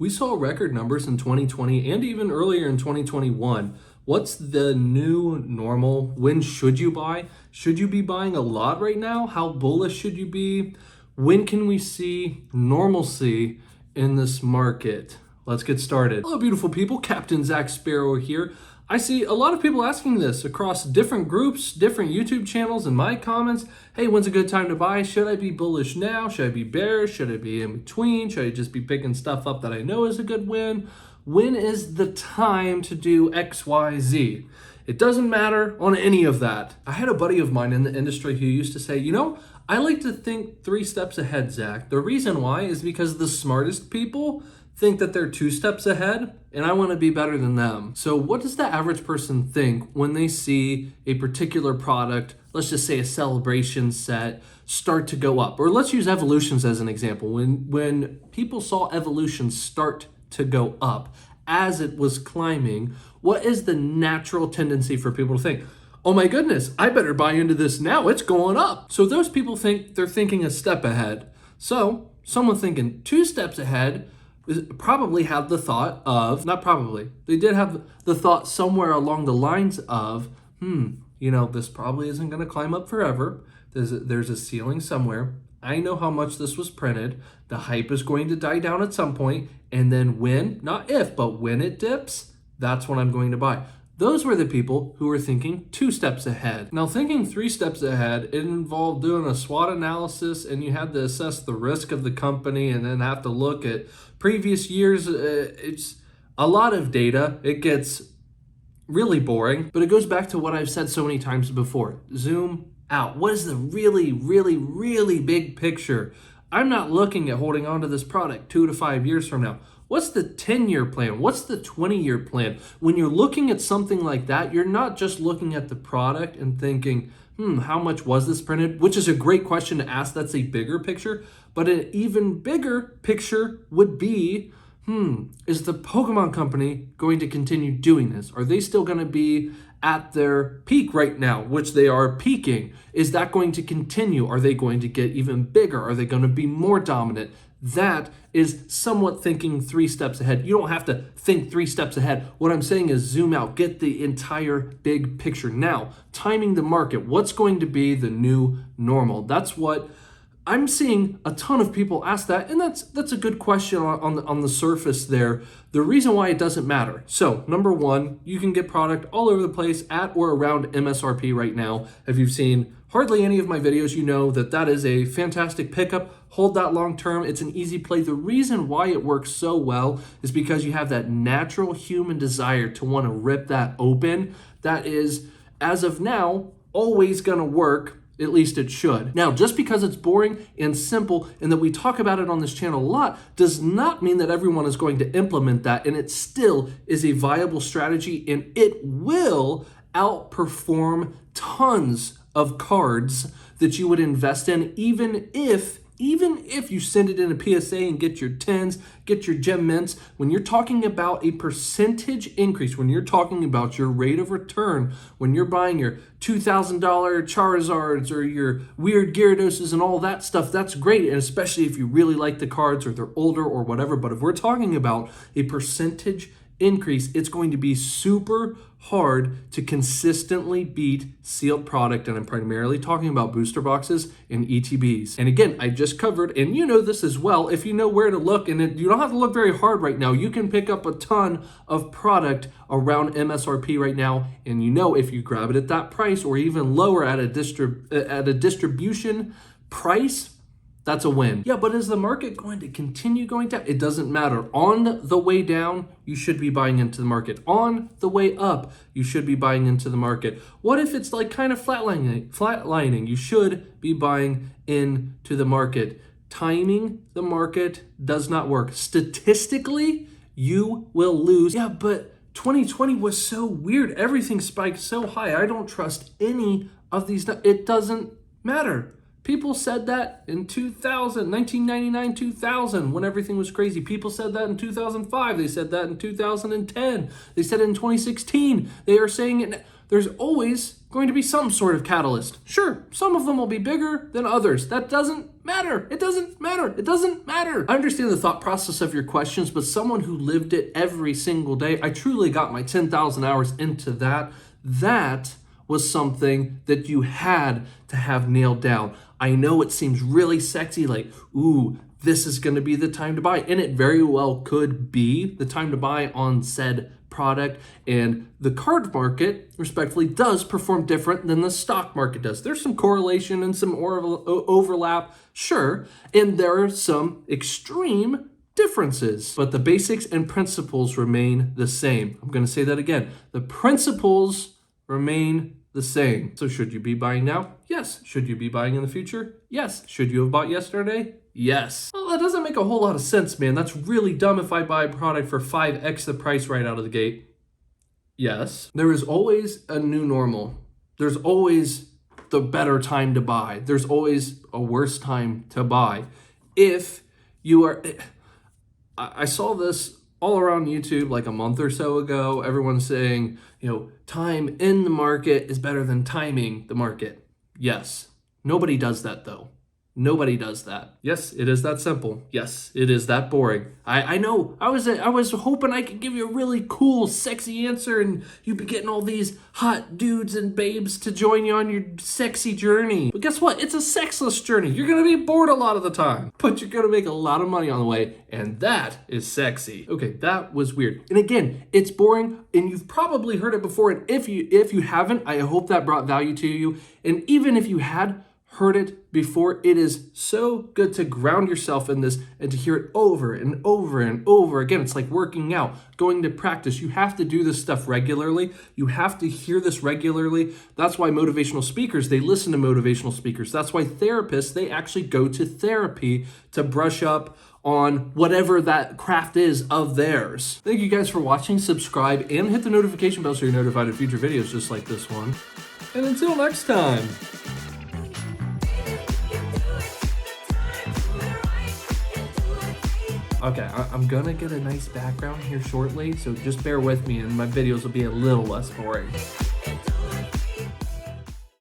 We saw record numbers in 2020 and even earlier in 2021. What's the new normal? When should you buy? Should you be buying a lot right now? How bullish should you be? When can we see normalcy in this market? Let's get started. Hello, beautiful people. Captain Zach Sparrow here. I see a lot of people asking this across different groups, different YouTube channels, and my comments. Hey, when's a good time to buy? Should I be bullish now? Should I be bearish? Should I be in between? Should I just be picking stuff up that I know is a good win? When is the time to do X, Y, Z? It doesn't matter on any of that. I had a buddy of mine in the industry who used to say, I like to think 3 steps ahead, Zach. The reason why is because the smartest people think that they're 2 steps ahead, and I want to be better than them. So what does the average person think when they see a particular product, let's just say a celebration set, start to go up? Or let's use evolutions as an example. When people saw evolutions start to go up as it was climbing, what is the natural tendency for people to think? Oh my goodness, I better buy into this now, it's going up. So those people think they're thinking a step ahead. So someone thinking 2 steps ahead probably had the thought of, not probably, they did have the thought somewhere along the lines of, this probably isn't going to climb up forever. There's a ceiling somewhere. I know how much this was printed. The hype is going to die down at some point, and then when, not if, but when it dips, that's when I'm going to buy. Those were the people who were thinking 2 steps ahead. Now, thinking 3 steps ahead, it involved doing a SWOT analysis, and you had to assess the risk of the company and then have to look at previous years. It's a lot of data. It gets really boring, but it goes back to what I've said so many times before. Zoom out. What is the really, really, really big picture? I'm not looking at holding on to this product 2 to 5 years from now. What's the 10-year plan? What's the 20-year plan? When you're looking at something like that, you're not just looking at the product and thinking, how much was this printed? Which is a great question to ask. That's a bigger picture. But an even bigger picture would be, is the Pokemon company going to continue doing this? Are they still going to be at their peak right now, which they are peaking? Is that going to continue? Are they going to get even bigger? Are they going to be more dominant? That is somewhat thinking 3 steps ahead. You don't have to think 3 steps ahead. What I'm saying is zoom out, get the entire big picture. Now, timing the market, what's going to be the new normal? That's what I'm seeing a ton of people ask that, and that's a good question on the surface there. The reason why it doesn't matter. So, number 1, you can get product all over the place at or around MSRP right now. If you've seen hardly any of my videos, you know that is a fantastic pickup. Hold that long term. It's an easy play. The reason why it works so well is because you have that natural human desire to want to rip that open. That is, as of now, always going to work. At least it should. Now, just because it's boring and simple and that we talk about it on this channel a lot does not mean that everyone is going to implement that, and it still is a viable strategy, and it will outperform tons of cards that you would invest in, even if you send it in a PSA and get your 10s, get your gem mints. When you're talking about a percentage increase, when you're talking about your rate of return, when you're buying your $2,000 Charizards or your weird Gyarados and all that stuff, that's great, and especially if you really like the cards or they're older or whatever. But if we're talking about a percentage increase, it's going to be super hard to consistently beat sealed product, and I'm primarily talking about booster boxes and ETBs. And again, I just covered, and you know this as well, if you know where to look, and you don't have to look very hard right now, you can pick up a ton of product around MSRP right now, and if you grab it at that price or even lower at a distribution price, that's a win. Yeah, but is the market going to continue going down? It doesn't matter. On the way down, you should be buying into the market. On the way up, you should be buying into the market. What if it's like kind of flatlining? You should be buying into the market. Timing the market does not work. Statistically, you will lose. Yeah, but 2020 was so weird. Everything spiked so high. I don't trust any of these. It doesn't matter. People said that in 2000, 1999, 2000, when everything was crazy. People said that in 2005. They said that in 2010. They said it in 2016. They are saying it. there's always going to be some sort of catalyst. Sure, some of them will be bigger than others. That doesn't matter. It doesn't matter. It doesn't matter. I understand the thought process of your questions, but someone who lived it every single day, I truly got my 10,000 hours into that. That was something that you had to have nailed down. I know it seems really sexy, like, ooh, this is going to be the time to buy. And it very well could be the time to buy on said product. And the card market, respectfully, does perform different than the stock market does. There's some correlation and some overlap, sure. And there are some extreme differences, but the basics and principles remain the same. I'm going to say that again. The principles remain the same. So should you be buying now? Yes. Should you be buying in the future? Yes. Should you have bought yesterday? Yes. Well, that doesn't make a whole lot of sense, man. That's really dumb if I buy a product for 5x the price right out of the gate. Yes. There is always a new normal. There's always the better time to buy. There's always a worse time to buy. If you are... I saw this all around YouTube like a month or so ago. Everyone's saying, time in the market is better than timing the market. Yes. Nobody does that though. Nobody does that. Yes, it is that simple. Yes, it is that boring. I know. I was hoping I could give you a really cool, sexy answer and you'd be getting all these hot dudes and babes to join you on your sexy journey. But guess what? It's a sexless journey. You're going to be bored a lot of the time, but you're going to make a lot of money on the way, and that is sexy. Okay, that was weird. And again, it's boring, and you've probably heard it before, and if you haven't, I hope that brought value to you. And even if you had heard it before, it is so good to ground yourself in this and to hear it over and over and over again. It's like working out, going to practice. You have to do this stuff regularly. You have to hear this regularly. That's why motivational speakers, they listen to motivational speakers. That's why therapists, they actually go to therapy to brush up on whatever that craft is of theirs. Thank you guys for watching. Subscribe and hit the notification bell so you're notified of future videos just like this one. And until next time. Okay, I'm gonna get a nice background here shortly, so just bear with me and my videos will be a little less boring.